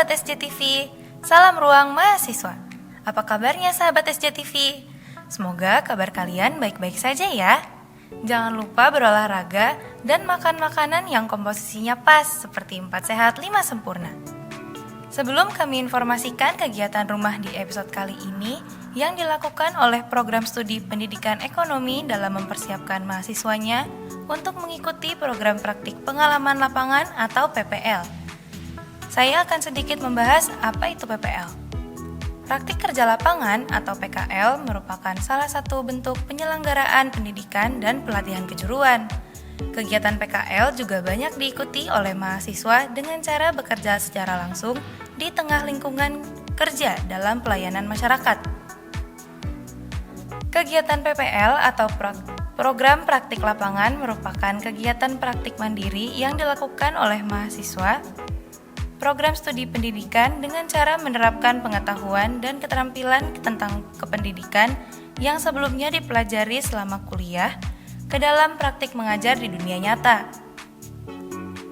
sahabat SJTV, salam ruang mahasiswa. Apa kabarnya sahabat SJTV? Semoga kabar kalian baik-baik saja ya. Jangan lupa berolahraga dan makan makanan yang komposisinya pas seperti 4 sehat 5 sempurna. Sebelum kami informasikan kegiatan rumah di episode kali ini yang dilakukan oleh Program Studi Pendidikan Ekonomi dalam mempersiapkan mahasiswanya untuk mengikuti program praktik pengalaman lapangan atau PPL. Saya akan sedikit membahas apa itu PPL. Praktik kerja lapangan atau PKL merupakan salah satu bentuk penyelenggaraan pendidikan dan pelatihan kejuruan. Kegiatan PKL juga banyak diikuti oleh mahasiswa dengan cara bekerja secara langsung di tengah lingkungan kerja dalam pelayanan masyarakat. Kegiatan PPL atau program praktik lapangan merupakan kegiatan praktik mandiri yang dilakukan oleh mahasiswa program studi pendidikan dengan cara menerapkan pengetahuan dan keterampilan tentang kependidikan yang sebelumnya dipelajari selama kuliah ke dalam praktik mengajar di dunia nyata.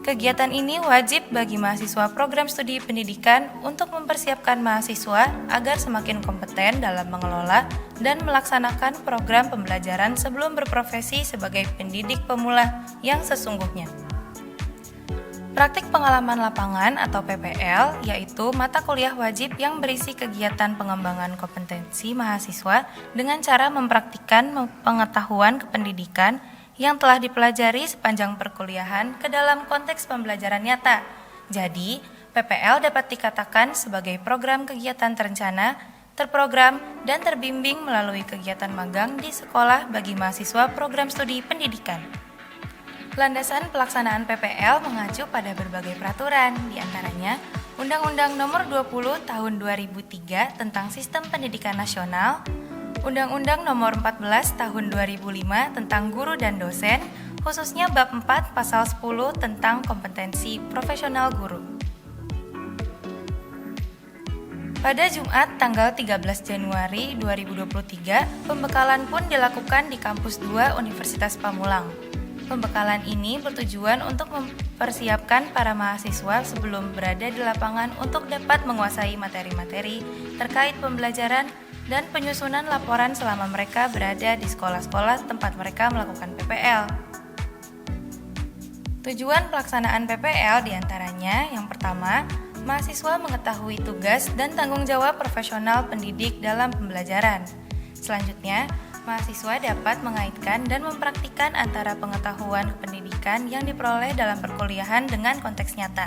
Kegiatan ini wajib bagi mahasiswa program studi pendidikan untuk mempersiapkan mahasiswa agar semakin kompeten dalam mengelola dan melaksanakan program pembelajaran sebelum berprofesi sebagai pendidik pemula yang sesungguhnya. Praktik pengalaman lapangan atau PPL yaitu mata kuliah wajib yang berisi kegiatan pengembangan kompetensi mahasiswa dengan cara mempraktikkan pengetahuan kependidikan yang telah dipelajari sepanjang perkuliahan ke dalam konteks pembelajaran nyata. Jadi, PPL dapat dikatakan sebagai program kegiatan terencana, terprogram, dan terbimbing melalui kegiatan magang di sekolah bagi mahasiswa program studi pendidikan. Landasan pelaksanaan PPL mengacu pada berbagai peraturan, diantaranya Undang-Undang Nomor 20 Tahun 2003 tentang Sistem Pendidikan Nasional, Undang-Undang Nomor 14 Tahun 2005 tentang Guru dan Dosen, khususnya Bab 4 Pasal 10 tentang kompetensi profesional guru. Pada Jumat tanggal 13 Januari 2023, pembekalan pun dilakukan di Kampus 2 Universitas Pamulang. Pembekalan ini bertujuan untuk mempersiapkan para mahasiswa sebelum berada di lapangan untuk dapat menguasai materi-materi terkait pembelajaran dan penyusunan laporan selama mereka berada di sekolah-sekolah tempat mereka melakukan PPL. Tujuan pelaksanaan PPL diantaranya yang pertama, mahasiswa mengetahui tugas dan tanggung jawab profesional pendidik dalam pembelajaran. Selanjutnya, mahasiswa dapat mengaitkan dan mempraktikkan antara pengetahuan kependidikan yang diperoleh dalam perkuliahan dengan konteks nyata.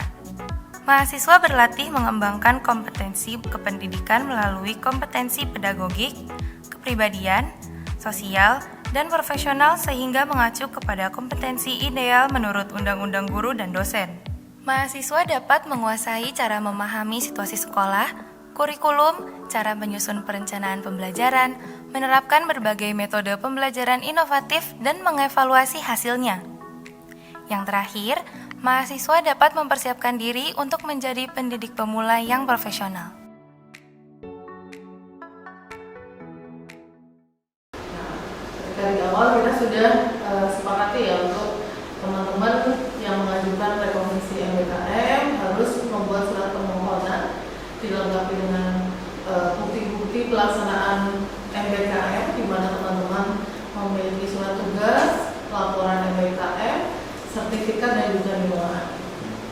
Mahasiswa berlatih mengembangkan kompetensi kependidikan melalui kompetensi pedagogik, kepribadian, sosial, dan profesional sehingga mengacu kepada kompetensi ideal menurut Undang-Undang Guru dan Dosen. Mahasiswa dapat menguasai cara memahami situasi sekolah, kurikulum, cara menyusun perencanaan pembelajaran, menerapkan berbagai metode pembelajaran inovatif, dan mengevaluasi hasilnya. Yang terakhir, mahasiswa dapat mempersiapkan diri untuk menjadi pendidik pemula yang profesional. Dari awal kita sudah sepakati ya untuk teman-teman yang mengajukan rekomendasi MBKM harus membuat surat permohonan dilengkapi dengan bukti-bukti pelaksanaan MBKM di mana teman-teman memiliki surat tugas, laporan MBKM, sertifikat dan juga nilai.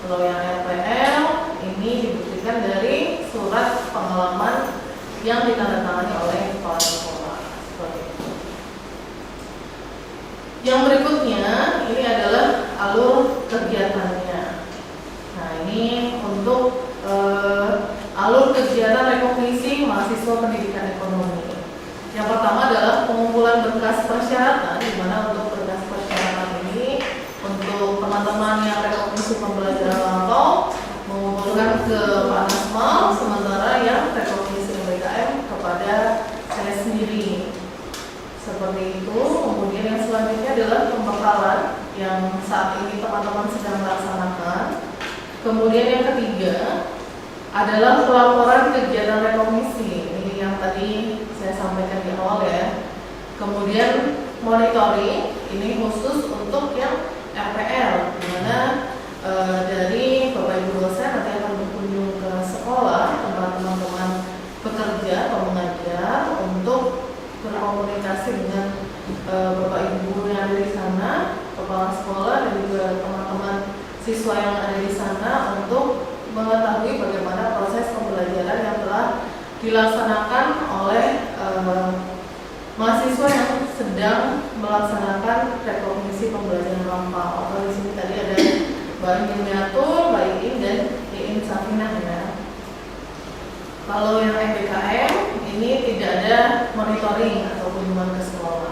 Kalau yang RPL ini dibuktikan dari surat pengalaman yang ditandatangani oleh kepala sekolah. Seperti itu. Yang berikutnya ini adalah alur kegiatannya. Nah ini untuk alur kegiatan rekognisi mahasiswa pendidikan ekonomi. Yang pertama adalah pengumpulan berkas persyaratan, di mana untuk berkas persyaratan ini untuk teman-teman yang rekognisi pembelajaran lampau mengumpulkan ke Pak Nasmal, sementara yang rekognisi MBKM kepada saya sendiri. Seperti itu. Kemudian yang selanjutnya adalah pembekalan yang saat ini teman-teman sedang melaksanakan. Kemudian yang ketiga adalah pelaporan kegiatan rekognisi. Ini yang tadi saya sampaikan di awal ya. Kemudian monitoring, ini khusus untuk yang RPL, di mana dari Bapak Ibu dosen nanti akan berkunjung ke sekolah sekolah, tempat teman-teman bekerja atau mengajar, untuk berkomunikasi dengan Bapak Ibu yang ada di sana, kepala sekolah dan juga teman-teman siswa yang ada di sana untuk mengetahui bagaimana proses pembelajaran yang telah dilaksanakan oleh mahasiswa yang sedang melaksanakan rekognisi pembelajaran lampau. Atau di sini tadi ada Mbak Yuniatul, Mbak Iin dan Iin Safinah ya. Kalau yang MBKM ini tidak ada monitoring atau kunjungan ke sekolah.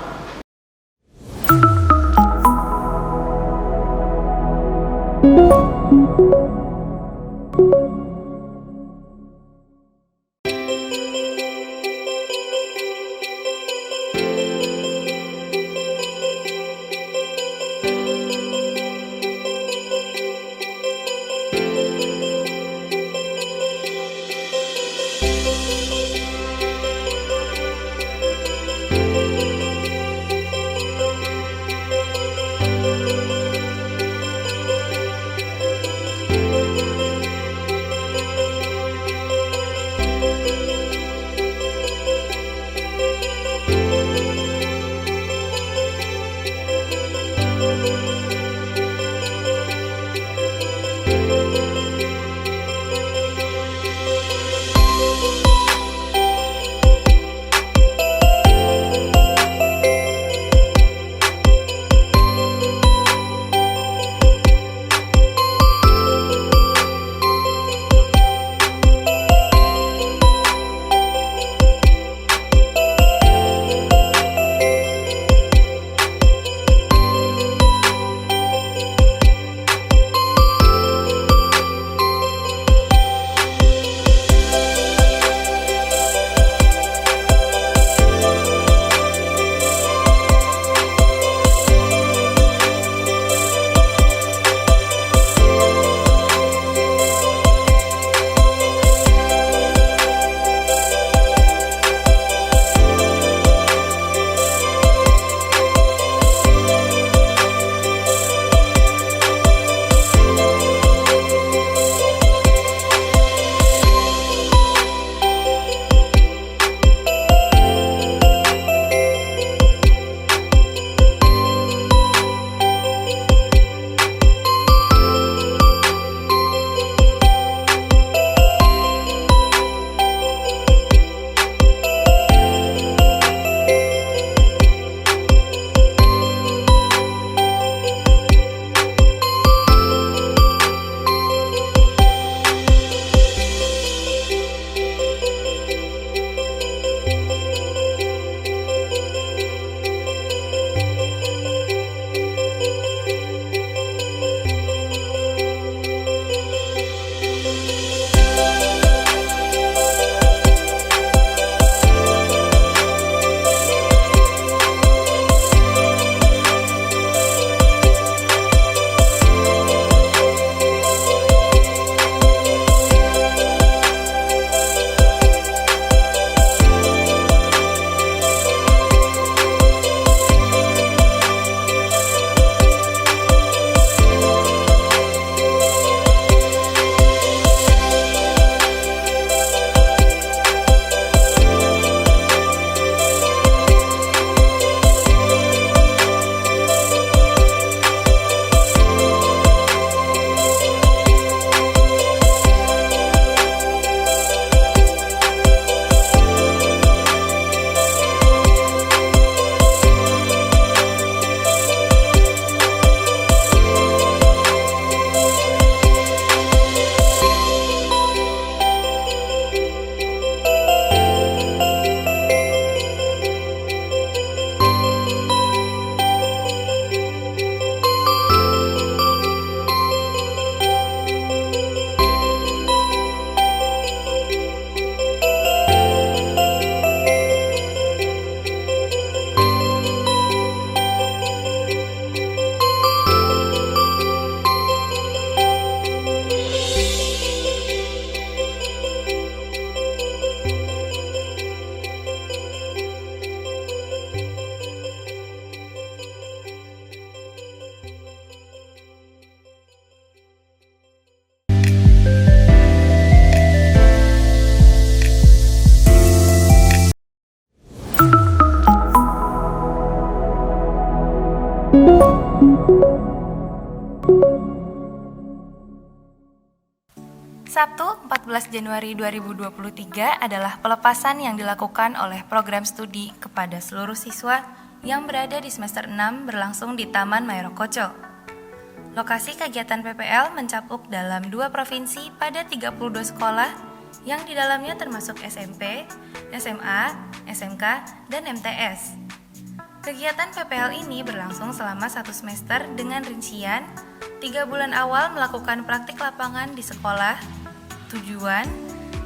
14 Januari 2023 adalah pelepasan yang dilakukan oleh program studi kepada seluruh siswa yang berada di semester 6 berlangsung di Taman Mayorokocco. Lokasi kegiatan PPL mencakup dalam 2 provinsi pada 32 sekolah yang di dalamnya termasuk SMP, SMA, SMK, dan MTS. Kegiatan PPL ini berlangsung selama 1 semester dengan rincian 3 bulan awal melakukan praktik lapangan di sekolah, tujuan,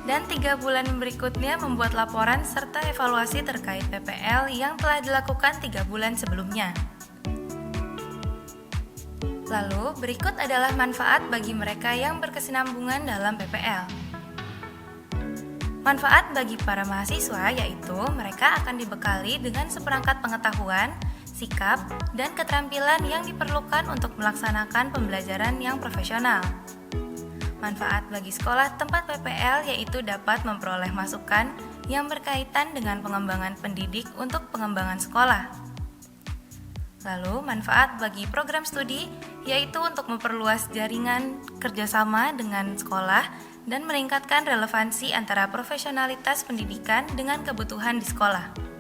dan 3 bulan berikutnya membuat laporan serta evaluasi terkait PPL yang telah dilakukan 3 bulan sebelumnya. Lalu, berikut adalah manfaat bagi mereka yang berkesinambungan dalam PPL. Manfaat bagi para mahasiswa yaitu mereka akan dibekali dengan seperangkat pengetahuan, sikap, dan keterampilan yang diperlukan untuk melaksanakan pembelajaran yang profesional. Manfaat bagi sekolah tempat PPL yaitu dapat memperoleh masukan yang berkaitan dengan pengembangan pendidik untuk pengembangan sekolah. Lalu, manfaat bagi program studi yaitu untuk memperluas jaringan kerjasama dengan sekolah dan meningkatkan relevansi antara profesionalitas pendidikan dengan kebutuhan di sekolah.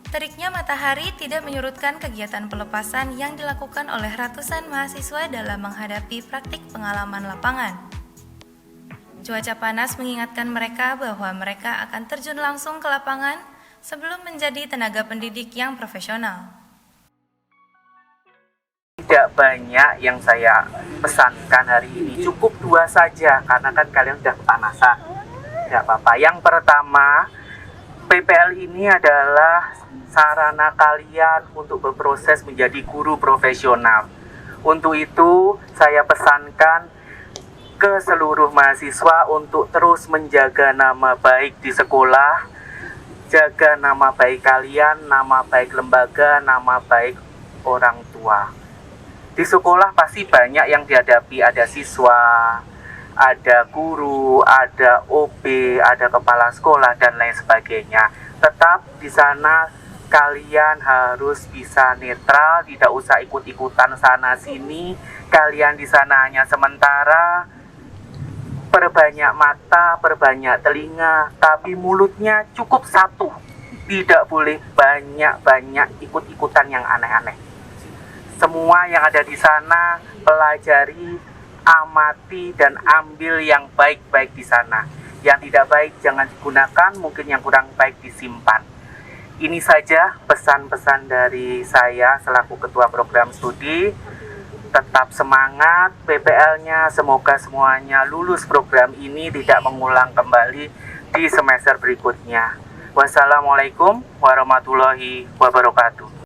Teriknya matahari tidak menyurutkan kegiatan pelepasan yang dilakukan oleh ratusan mahasiswa dalam menghadapi praktik pengalaman lapangan. Cuaca panas mengingatkan mereka bahwa mereka akan terjun langsung ke lapangan sebelum menjadi tenaga pendidik yang profesional. Tidak banyak yang saya pesankan hari ini, cukup 2 saja karena kan kalian sudah kepanasan. Tidak apa-apa. Yang pertama, PPL ini adalah sarana kalian untuk berproses menjadi guru profesional. Untuk itu, saya pesankan ke seluruh mahasiswa untuk terus menjaga nama baik di sekolah, jaga nama baik kalian, nama baik lembaga, nama baik orang tua. Di sekolah pasti banyak yang dihadapi, ada siswa, ada guru, ada OB, ada kepala sekolah, dan lain sebagainya. Tetap di sana kalian harus bisa netral, tidak usah ikut-ikutan sana-sini. Kalian di sana hanya sementara, perbanyak mata, perbanyak telinga, tapi mulutnya cukup 1. Tidak boleh banyak-banyak ikut-ikutan yang aneh-aneh. Semua yang ada di sana, pelajari, amati, dan ambil yang baik-baik di sana. Yang tidak baik jangan digunakan, mungkin yang kurang baik disimpan. Ini saja pesan-pesan dari saya selaku Ketua Program Studi. Tetap semangat PPL-nya, semoga semuanya lulus program ini, tidak mengulang kembali di semester berikutnya. Wassalamualaikum warahmatullahi wabarakatuh.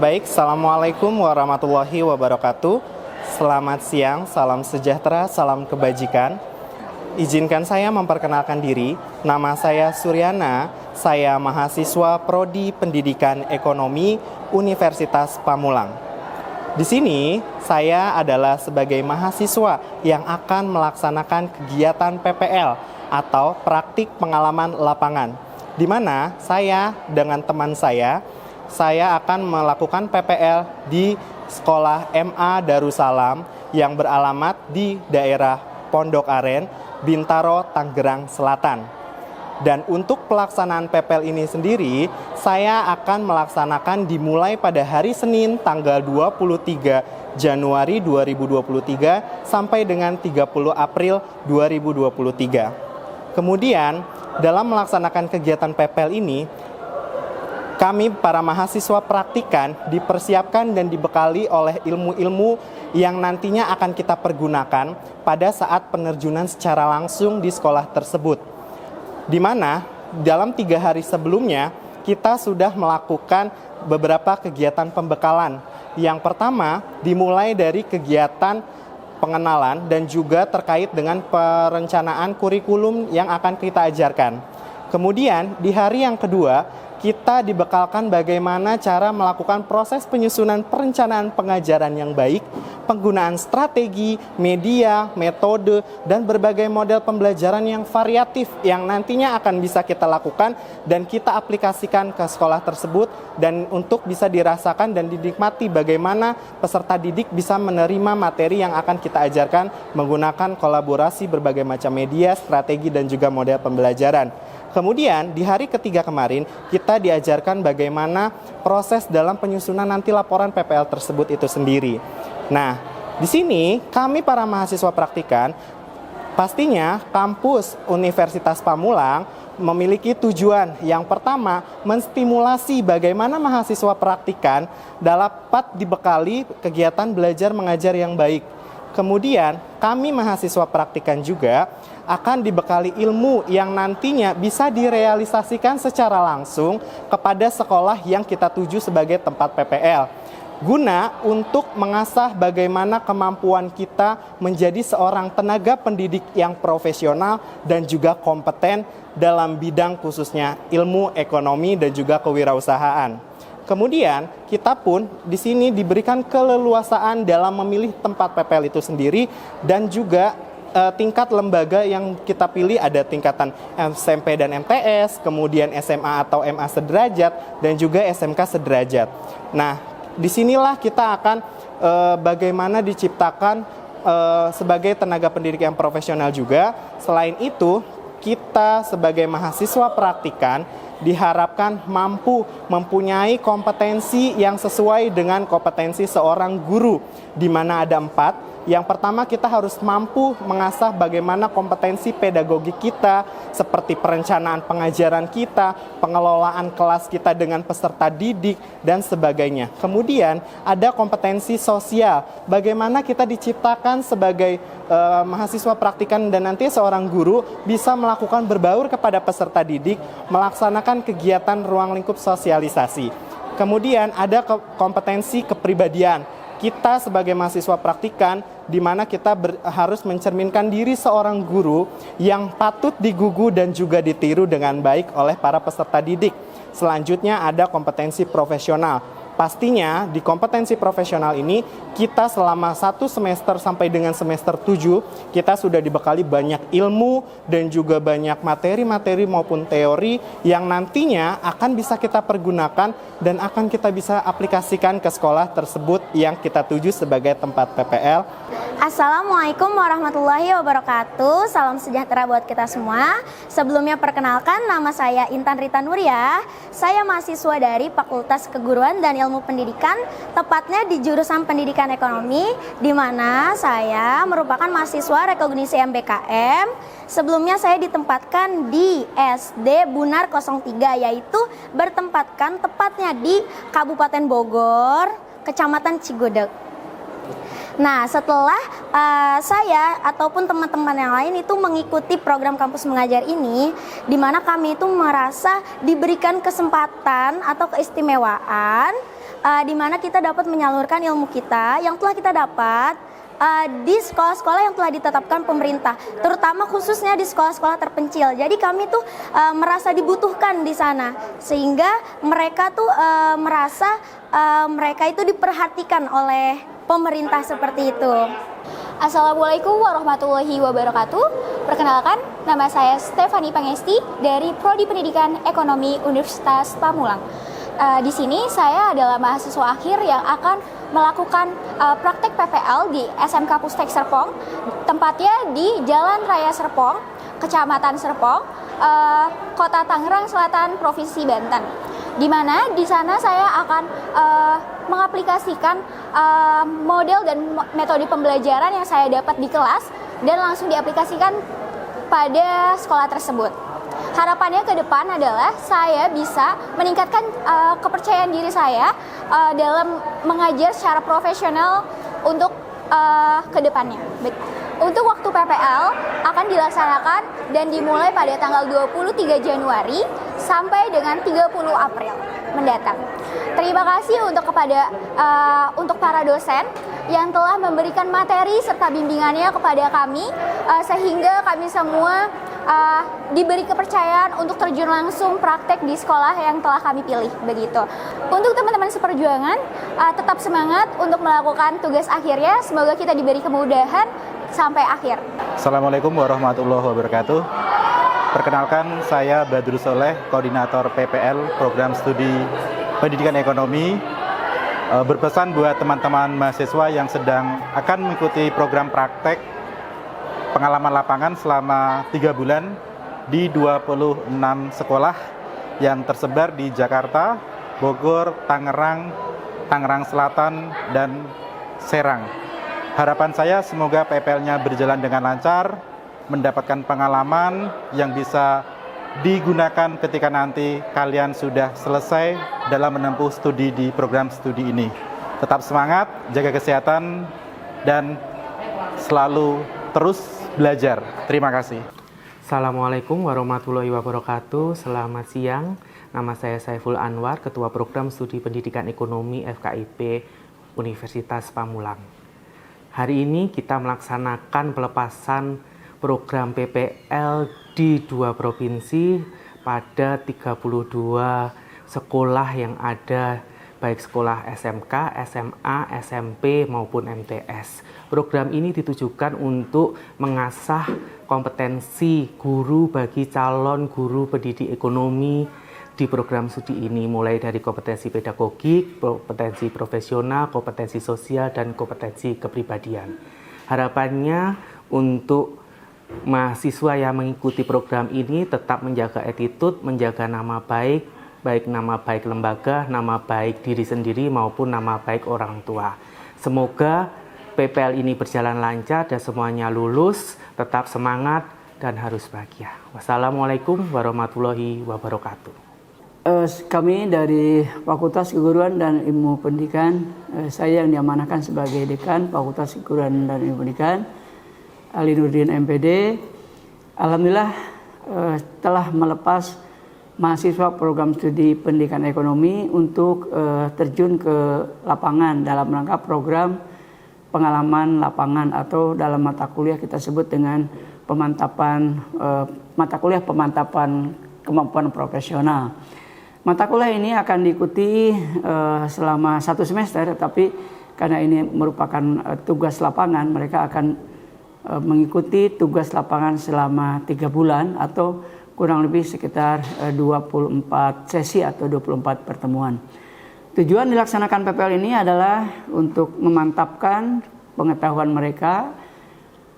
Baik, Assalamualaikum warahmatullahi wabarakatuh. Selamat siang, salam sejahtera, salam kebajikan. Izinkan saya memperkenalkan diri. Nama saya Suryana, saya mahasiswa Prodi Pendidikan Ekonomi Universitas Pamulang. Di sini, saya adalah sebagai mahasiswa yang akan melaksanakan kegiatan PPL atau praktik pengalaman lapangan, di mana saya dengan teman saya akan melakukan PPL di Sekolah MA Darussalam yang beralamat di daerah Pondok Aren, Bintaro, Tangerang Selatan. Dan untuk pelaksanaan PPL ini sendiri, saya akan melaksanakan dimulai pada hari Senin tanggal 23 Januari 2023 sampai dengan 30 April 2023. Kemudian, dalam melaksanakan kegiatan PPL ini, kami para mahasiswa praktikan dipersiapkan dan dibekali oleh ilmu-ilmu yang nantinya akan kita pergunakan pada saat penerjunan secara langsung di sekolah tersebut. Di mana dalam 3 hari sebelumnya kita sudah melakukan beberapa kegiatan pembekalan. Yang pertama dimulai dari kegiatan pengenalan dan juga terkait dengan perencanaan kurikulum yang akan kita ajarkan. Kemudian di hari yang kedua kita dibekalkan bagaimana cara melakukan proses penyusunan perencanaan pengajaran yang baik, penggunaan strategi, media, metode, dan berbagai model pembelajaran yang variatif yang nantinya akan bisa kita lakukan dan kita aplikasikan ke sekolah tersebut, dan untuk bisa dirasakan dan dinikmati bagaimana peserta didik bisa menerima materi yang akan kita ajarkan menggunakan kolaborasi berbagai macam media, strategi, dan juga model pembelajaran. Kemudian di hari ketiga kemarin kita diajarkan bagaimana proses dalam penyusunan nanti laporan PPL tersebut itu sendiri. Nah, di sini kami para mahasiswa praktikan, pastinya kampus Universitas Pamulang memiliki tujuan. Yang pertama, menstimulasi bagaimana mahasiswa praktikan dapat dibekali kegiatan belajar mengajar yang baik. Kemudian kami mahasiswa praktikan juga akan dibekali ilmu yang nantinya bisa direalisasikan secara langsung kepada sekolah yang kita tuju sebagai tempat PPL, guna untuk mengasah bagaimana kemampuan kita menjadi seorang tenaga pendidik yang profesional dan juga kompeten dalam bidang khususnya ilmu ekonomi dan juga kewirausahaan. Kemudian kita pun di sini diberikan keleluasaan dalam memilih tempat PPL itu sendiri, dan juga tingkat lembaga yang kita pilih ada tingkatan SMP dan MTS, kemudian SMA atau MA sederajat, dan juga SMK sederajat. Nah, disinilah kita akan bagaimana diciptakan sebagai tenaga pendidik yang profesional juga. Selain itu, kita sebagai mahasiswa praktikan diharapkan mampu mempunyai kompetensi yang sesuai dengan kompetensi seorang guru, di mana ada 4. Yang pertama, kita harus mampu mengasah bagaimana kompetensi pedagogi kita, seperti perencanaan pengajaran kita, pengelolaan kelas kita dengan peserta didik, dan sebagainya. Kemudian ada kompetensi sosial, bagaimana kita diciptakan sebagai mahasiswa praktikan dan nanti seorang guru bisa melakukan berbaur kepada peserta didik, melaksanakan kegiatan ruang lingkup sosialisasi. Kemudian ada kompetensi kepribadian. Kita sebagai mahasiswa praktikan, di mana kita harus mencerminkan diri seorang guru yang patut digugu dan juga ditiru dengan baik oleh para peserta didik. Selanjutnya ada kompetensi profesional. Pastinya di kompetensi profesional ini kita selama 1 semester sampai dengan semester 7 kita sudah dibekali banyak ilmu dan juga banyak materi-materi maupun teori yang nantinya akan bisa kita pergunakan dan akan kita bisa aplikasikan ke sekolah tersebut yang kita tuju sebagai tempat PPL. Assalamualaikum warahmatullahi wabarakatuh. Salam sejahtera buat kita semua. Sebelumnya perkenalkan, nama saya Intan Rita Nuria. Saya mahasiswa dari Fakultas Keguruan dan Ilmu Pendidikan, tepatnya di jurusan Pendidikan Ekonomi, di mana saya merupakan mahasiswa rekognisi MBKM. Sebelumnya saya ditempatkan di SD Bunar 03, yaitu bertempatkan tepatnya di Kabupaten Bogor, Kecamatan Cigodeg. Nah, setelah saya ataupun teman-teman yang lain itu mengikuti program kampus mengajar ini, di mana kami itu merasa diberikan kesempatan atau keistimewaan di mana kita dapat menyalurkan ilmu kita yang telah kita dapat di sekolah-sekolah yang telah ditetapkan pemerintah, terutama khususnya di sekolah-sekolah terpencil. Jadi kami tuh merasa dibutuhkan di sana, sehingga mereka tuh merasa mereka itu diperhatikan oleh pemerintah seperti itu. Assalamualaikum warahmatullahi wabarakatuh. Perkenalkan, nama saya Stefani Pangesti dari Prodi Pendidikan Ekonomi Universitas Pamulang. Di sini saya adalah mahasiswa akhir yang akan melakukan praktek PPL di SMK Pustek Serpong, tempatnya di Jalan Raya Serpong, Kecamatan Serpong, Kota Tangerang Selatan, Provinsi Banten. Di mana di sana saya akan mengaplikasikan model dan metode pembelajaran yang saya dapat di kelas dan langsung diaplikasikan pada sekolah tersebut. Harapannya ke depan adalah saya bisa meningkatkan kepercayaan diri saya dalam mengajar secara profesional untuk ke depannya. Untuk waktu PPL akan dilaksanakan dan dimulai pada tanggal 23 Januari sampai dengan 30 April mendatang. Terima kasih untuk para dosen yang telah memberikan materi serta bimbingannya kepada kami sehingga kami semua diberi kepercayaan untuk terjun langsung praktek di sekolah yang telah kami pilih begitu. Untuk teman-teman seperjuangan, tetap semangat untuk melakukan tugas akhirnya. Semoga kita diberi kemudahan sampai akhir. Assalamualaikum warahmatullahi wabarakatuh. Perkenalkan, saya Badrul Soleh, Koordinator PPL Program Studi Pendidikan Ekonomi. Berpesan buat teman-teman mahasiswa yang sedang akan mengikuti program praktek pengalaman lapangan selama 3 bulan di 26 sekolah yang tersebar di Jakarta, Bogor, Tangerang Selatan, dan Serang. Harapan saya semoga PPL-nya berjalan dengan lancar, mendapatkan pengalaman yang bisa digunakan ketika nanti kalian sudah selesai dalam menempuh studi di program studi ini. Tetap semangat, jaga kesehatan, dan selalu terus belajar. Terima kasih. Assalamualaikum warahmatullahi wabarakatuh. Selamat siang. Nama saya Saiful Anwar, Ketua Program Studi Pendidikan Ekonomi FKIP Universitas Pamulang. Hari ini kita melaksanakan pelepasan program PPL di 2 provinsi pada 32 sekolah yang ada, baik sekolah SMK, SMA, SMP maupun MTS. Program ini ditujukan untuk mengasah kompetensi guru bagi calon guru pendidik ekonomi di program studi ini, mulai dari kompetensi pedagogik, kompetensi profesional, kompetensi sosial, dan kompetensi kepribadian. Harapannya untuk mahasiswa yang mengikuti program ini tetap menjaga attitude, menjaga nama baik, baik nama baik lembaga, nama baik diri sendiri maupun nama baik orang tua. Semoga PPL ini berjalan lancar dan semuanya lulus, tetap semangat dan harus bahagia. Wassalamualaikum warahmatullahi wabarakatuh. Kami dari Fakultas Keguruan dan Ilmu Pendidikan, saya yang diamanahkan sebagai Dekan Fakultas Keguruan dan Ilmu Pendidikan, Ali Nurdin MPD. Alhamdulillah telah melepas mahasiswa program studi pendidikan ekonomi untuk terjun ke lapangan dalam rangka program pengalaman lapangan atau dalam mata kuliah kita sebut dengan pemantapan mata kuliah pemantapan kemampuan profesional. Mata kuliah ini akan diikuti selama 1 semester, tapi karena ini merupakan tugas lapangan, mereka akan mengikuti tugas lapangan selama 3 bulan atau kurang lebih sekitar 24 sesi atau 24 pertemuan. Tujuan dilaksanakan PPL ini adalah untuk memantapkan pengetahuan mereka,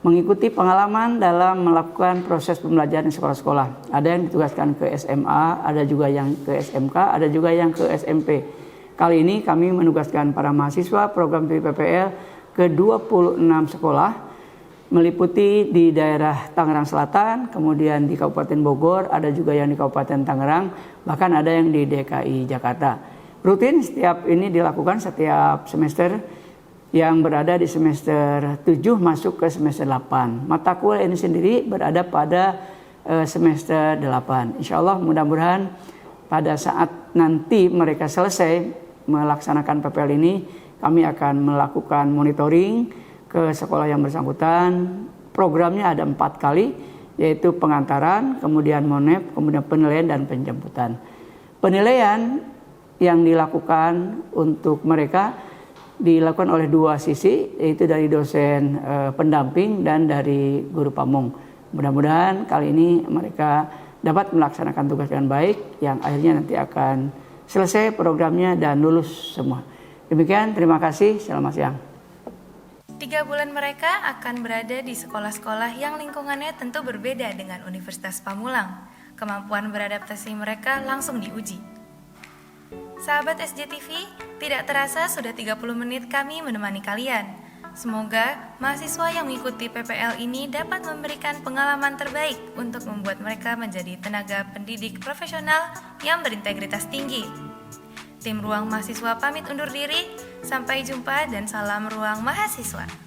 mengikuti pengalaman dalam melakukan proses pembelajaran di sekolah-sekolah. Ada yang ditugaskan ke SMA, ada juga yang ke SMK, ada juga yang ke SMP. Kali ini kami menugaskan para mahasiswa program studi PPL ke 26 sekolah, meliputi di daerah Tangerang Selatan, kemudian di Kabupaten Bogor, ada juga yang di Kabupaten Tangerang, bahkan ada yang di DKI Jakarta. Rutin setiap ini dilakukan setiap semester, yang berada di semester 7 masuk ke semester 8. Mata kuliah ini sendiri berada pada semester 8. Insya Allah mudah-mudahan pada saat nanti mereka selesai melaksanakan PPL ini, kami akan melakukan monitoring ke sekolah yang bersangkutan. Programnya ada 4 kali, yaitu pengantaran, kemudian monep, kemudian penilaian dan penjemputan. Penilaian yang dilakukan untuk mereka dilakukan oleh 2 sisi, yaitu dari dosen pendamping dan dari guru pamong. Mudah-mudahan kali ini mereka dapat melaksanakan tugas dengan baik, yang akhirnya nanti akan selesai programnya dan lulus semua. Demikian, terima kasih, selamat siang. 3 bulan mereka akan berada di sekolah-sekolah yang lingkungannya tentu berbeda dengan Universitas Pamulang. Kemampuan beradaptasi mereka langsung diuji. Sahabat SJTV, tidak terasa sudah 30 menit kami menemani kalian. Semoga mahasiswa yang mengikuti PPL ini dapat memberikan pengalaman terbaik untuk membuat mereka menjadi tenaga pendidik profesional yang berintegritas tinggi. Tim Ruang Mahasiswa pamit undur diri, sampai jumpa dan salam Ruang Mahasiswa.